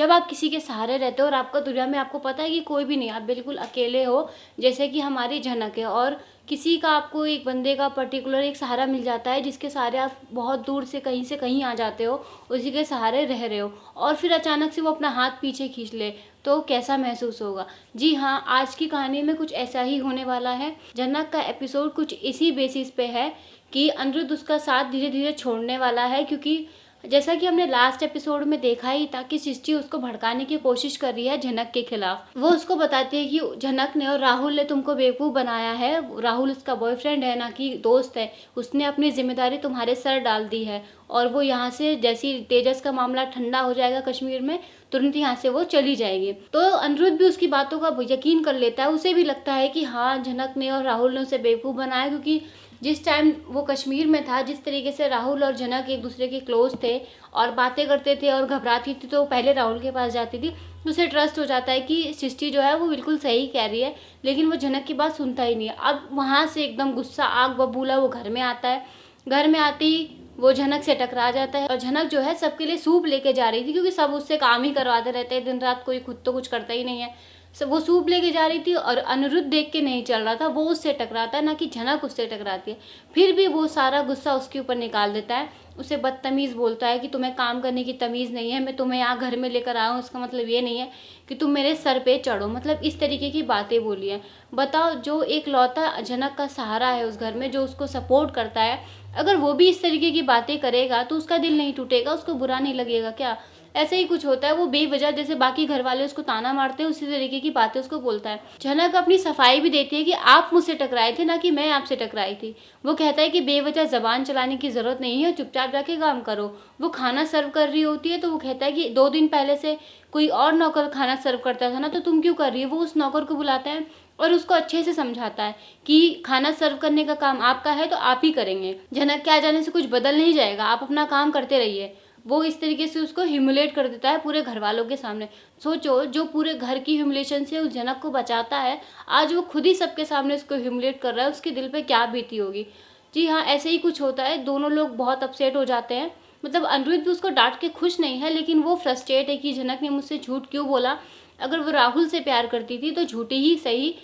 जब आप किसी के सहारे रहते हो और आपका दुनिया में आपको पता है कि कोई भी नहीं, आप बिल्कुल अकेले हो, जैसे कि हमारी झनक है, और किसी का आपको एक बंदे का पर्टिकुलर एक सहारा मिल जाता है जिसके सहारे आप बहुत दूर से कहीं आ जाते हो, उसी के सहारे रह रहे हो, और फिर अचानक से वो अपना हाथ पीछे खींच ले, तो कैसा महसूस होगा। जी हाँ, आज की कहानी में कुछ ऐसा ही होने वाला है। झनक का एपिसोड कुछ इसी बेसिस पे है कि अनिरुद्ध उसका साथ धीरे धीरे छोड़ने वाला है, क्योंकि जैसा कि हमने लास्ट एपिसोड में देखा ही था कि सृष्टि उसको भड़काने की कोशिश कर रही है झनक के खिलाफ। वो उसको बताती है कि झनक ने और राहुल ने तुमको बेवकूफ़ बनाया है, राहुल उसका बॉयफ्रेंड है ना कि दोस्त है, उसने अपनी जिम्मेदारी तुम्हारे सर डाल दी है, और वो यहाँ से जैसी तेजस का मामला ठंडा हो जाएगा कश्मीर में, तुरंत यहाँ से वो चली जाएगी। तो अनिरुद्ध भी उसकी बातों का यकीन कर लेता है। उसे भी लगता है कि हाँ, झनक ने और राहुल ने उसे बेवकूफ़ बनाया, क्योंकि जिस टाइम वो कश्मीर में था, जिस तरीके से राहुल और झनक एक दूसरे के क्लोज थे और बातें करते थे और घबराती थी तो पहले राहुल के पास जाती थी, तो उसे ट्रस्ट हो जाता है कि सृष्टि जो है वो बिल्कुल सही कह रही है, लेकिन वो झनक की बात सुनता ही नहीं है। अब वहाँ से एकदम गुस्सा आग बबूला वो घर में आता है। घर में आते ही वो झनक से टकरा जाता है, और झनक जो है सबके लिए सूप लेके जा रही थी, क्योंकि सब उससे काम ही करवाते रहते हैं दिन रात, कोई खुद तो कुछ करता ही नहीं है। सब वो सूप लेके जा रही थी और अनिरुद्ध देख के नहीं चल रहा था, वो उससे टकराता है, ना कि झनक उससे टकराती है। फिर भी वो सारा गुस्सा उसके ऊपर निकाल देता है, उसे बदतमीज़ बोलता है कि तुम्हें काम करने की तमीज़ नहीं है, मैं तुम्हें यहाँ घर में लेकर आया हूँ, इसका मतलब ये नहीं है कि तुम मेरे सर पे चढ़ो, मतलब इस तरीके की बातें बोली हैं। बताओ, जो एक लौता झनक का सहारा है उस घर में, जो उसको सपोर्ट करता है, अगर वो भी इस तरीके की बातें करेगा तो उसका दिल नहीं टूटेगा, उसको बुरा नहीं लगेगा क्या? ऐसे ही कुछ होता है। वो बेवजह जैसे बाकी घर वाले उसको ताना मारते हैं, उसी तरीके की बातें उसको बोलता है। झनक अपनी सफाई भी देती है कि आप मुझसे टकराए थे, ना कि मैं आपसे टकराई थी। वो कहता है कि बेवजह जबान चलाने की जरूरत नहीं है, चुपचाप जाके काम करो। वो खाना सर्व कर रही होती है तो वो कहता है कि 2 दिन पहले से कोई और नौकर खाना सर्व करता था ना, तो तुम क्यों कर रही है। वो उस नौकर को बुलाता है और उसको अच्छे से समझाता है कि खाना सर्व करने का काम आपका है तो आप ही करेंगे। झनक के आ जाने से कुछ बदल नहीं जाएगा, आप अपना काम करते रहिए। वो इस तरीके से उसको ह्यूमिलेट कर देता है पूरे घर वालों के सामने। सोचो, जो पूरे घर की ह्यूमिलेशन से उस झनक को बचाता है, आज वो खुद ही सबके सामने उसको ह्यूमिलेट कर रहा है, उसके दिल पे क्या बीती होगी। जी हाँ, ऐसे ही कुछ होता है। दोनों लोग बहुत अपसेट हो जाते हैं। मतलब अनिरुद्ध भी उसको डांट के खुश नहीं है, लेकिन वो फ्रस्ट्रेट है कि झनक ने मुझसे झूठ क्यों बोला। अगर वो राहुल से प्यार करती थी तो झूठी ही सही,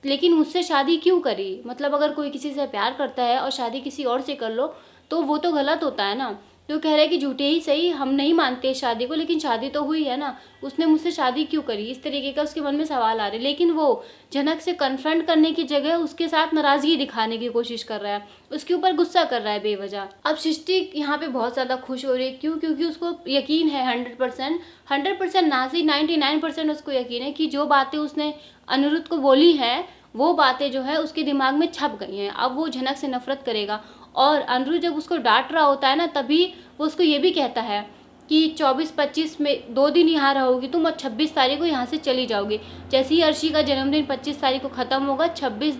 लेकिन मुझसे शादी क्यों करी। मतलब अगर कोई किसी से प्यार करता है और शादी किसी और से कर लो तो वो तो गलत होता है ना। तो कह रहा है कि झूठे ही सही, हम नहीं मानते इस शादी को, लेकिन शादी तो हुई है ना, उसने मुझसे शादी क्यों करी, इस तरीके का उसके मन में सवाल आ रहे। लेकिन वो झनक से कन्फ्रंट करने की जगह उसके साथ नाराजगी दिखाने की कोशिश कर रहा है, उसके ऊपर गुस्सा कर रहा है बेवजह। अब सृष्टि यहाँ पे बहुत ज़्यादा खुश हो रही है। क्यों? क्योंकि उसको यकीन है 100% ना से 99% उसको यकीन है कि जो बातें उसने अनिरुद्ध को बोली हैं वो बातें जो है उसके दिमाग में छप गई हैं। अब वो झनक से नफरत करेगा। और अनिरुद्ध जब उसको डांट रहा होता है ना, तभी वो उसको ये भी कहता है कि 24-25 में 2 दिन यहाँ रहोगी तुम, और 26 तारीख को यहाँ से चली जाओगी। जैसे ही अर्शी का जन्मदिन 25 तारीख को ख़त्म होगा, 26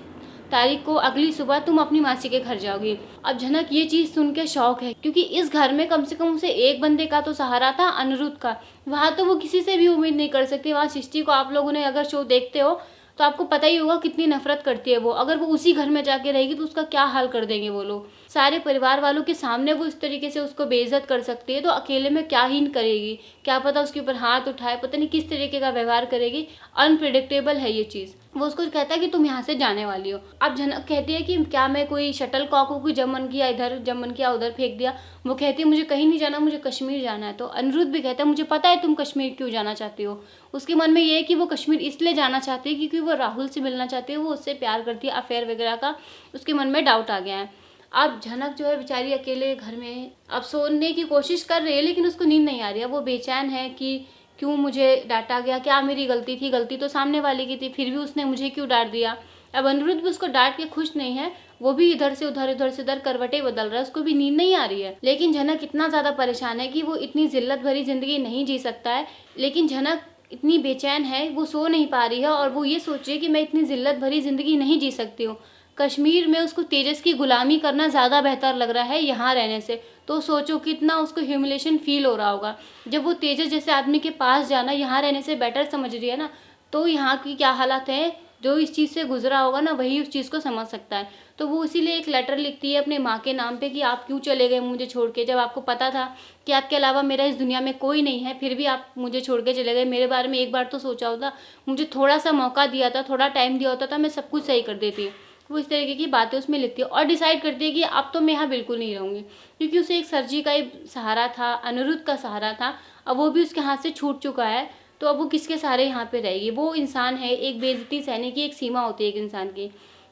तारीख को अगली सुबह तुम अपनी मासी के घर जाओगी। अब झनक ये चीज़ सुन के शौक है, क्योंकि इस घर में कम से कम उसे एक बंदे का तो सहारा था, अनिरुद्ध का। वहाँ तो वो किसी से भी उम्मीद नहीं कर सकती। वहाँ सृष्टि को आप लोगों ने अगर शो देखते हो तो आपको पता ही होगा कितनी नफरत करती है वो। अगर वो उसी घर में जाके रहेगी तो उसका क्या हाल कर देंगे वो लोग। सारे परिवार वालों के सामने वो इस तरीके से उसको बेइज्जत कर सकती है, तो अकेले में क्या ही करेगी, क्या पता उसके ऊपर हाथ उठाए, पता नहीं किस तरीके का व्यवहार करेगी। अनप्रिडिक्टेबल है ये चीज़। वो उसको कहता है कि तुम यहाँ से जाने वाली हो। अब झनक कहती है कि क्या मैं कोई शटल कॉक हूँ कि जब मन किया इधर, जब मन किया उधर फेंक दिया। वो कहती है मुझे कहीं नहीं जाना, मुझे कश्मीर जाना है। तो अनिरुद्ध भी कहता है मुझे पता है तुम कश्मीर क्यों जाना चाहती हो। उसके मन में ये है कि वो कश्मीर इसलिए जाना चाहती है क्योंकि वो राहुल से मिलना चाहती है, वो उससे प्यार करती है, अफेयर वगैरह का उसके मन में डाउट आ गया है। अब झनक जो है बेचारी अकेले घर में अब सोने की कोशिश कर रही है, लेकिन उसको नींद नहीं आ रही है। वो बेचैन है कि क्यों मुझे डांटा गया, क्या मेरी गलती थी, गलती तो सामने वाले की थी, फिर भी उसने मुझे क्यों डांट दिया। अब अनिरुद्ध भी उसको डांट के खुश नहीं है, वो भी इधर से उधर करवटें बदल रहा है, उसको भी नींद नहीं आ रही है। लेकिन झनक इतना ज़्यादा परेशान है कि वो इतनी जिल्लत भरी ज़िंदगी नहीं जी सकता है। लेकिन झनक इतनी बेचैन है, वो सो नहीं पा रही है, और वो ये सोच रही है कि मैं इतनी जिल्लत भरी ज़िंदगी नहीं जी सकती हूँ। कश्मीर में उसको तेजस की गुलामी करना ज़्यादा बेहतर लग रहा है यहाँ रहने से। तो सोचो कितना उसको ह्यूमिलेशन फील हो रहा होगा। जब वो तेजस जैसे आदमी के पास जाना यहाँ रहने से बेटर समझ रही है ना, तो यहाँ की क्या हालत है जो इस चीज़ से गुजरा होगा ना वही उस चीज़ को समझ सकता है। तो वो इसीलिए एक लेटर लिखती है अपने माँ के नाम पे कि आप क्यों चले गए मुझे छोड़ के, जब आपको पता था कि आपके अलावा मेरा इस दुनिया में कोई नहीं है, फिर भी आप मुझे छोड़ के चले गए। मेरे बारे में एक बार तो सोचा होता, मुझे थोड़ा सा मौका दिया था, थोड़ा टाइम दिया होता, मैं सब कुछ सही कर देती। वो इस तरीके की बातें उसमें लिखती है और डिसाइड करती है कि अब तो मैं यहाँ बिल्कुल नहीं रहूँगी, क्योंकि उसे एक सर जी का ही सहारा था, अनिरुद्ध का सहारा था। अब वो भी उसके हाथ से छूट चुका है, तो अब वो किसके सहारे यहाँ पे रहेगी। वो इंसान है, एक बेइज्जती सहने की एक सीमा होती है एक इंसान की।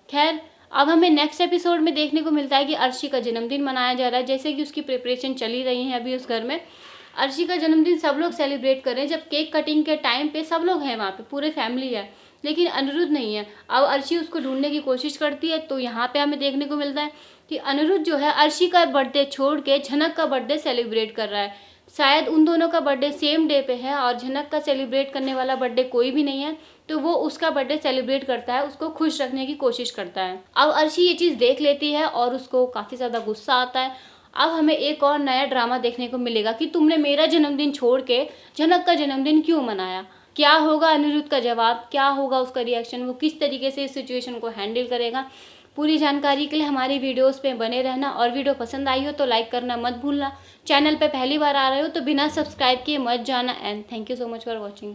खैर, अब हमें नेक्स्ट एपिसोड में देखने को मिलता है कि अर्शी का जन्मदिन मनाया जा रहा है, जैसे कि उसकी प्रिपरेशन चली रही है अभी उस घर में। अर्शी का जन्मदिन सब लोग सेलिब्रेट कर रहे हैं, जब केक कटिंग के टाइम पे सब लोग हैं वहाँ पे, पूरे फैमिली है, लेकिन अनिरुद्ध नहीं है। अब अर्शी उसको ढूंढने की कोशिश करती है, तो यहाँ पे हमें देखने को मिलता है कि अनिरुद्ध जो है अर्शी का बर्थडे छोड़ के झनक का बर्थडे सेलिब्रेट कर रहा है। शायद उन दोनों का बर्थडे सेम डे पे है और झनक का सेलिब्रेट करने वाला बर्थडे कोई भी नहीं है, तो वो उसका बर्थडे सेलिब्रेट करता है, उसको खुश रखने की कोशिश करता है। अब अर्शी ये चीज़ देख लेती है और उसको काफ़ी ज़्यादा गुस्सा आता है। अब हमें एक और नया ड्रामा देखने को मिलेगा कि तुमने मेरा जन्मदिन छोड़ के झनक का जन्मदिन क्यों मनाया। क्या होगा अनिरुद्ध का जवाब, क्या होगा उसका रिएक्शन, वो किस तरीके से इस सिचुएशन को हैंडल करेगा। पूरी जानकारी के लिए हमारी वीडियोस पे बने रहना, और वीडियो पसंद आई हो तो लाइक करना मत भूलना। चैनल पे पहली बार आ रहे हो तो बिना सब्सक्राइब किए मत जाना। And thank you so much for watching.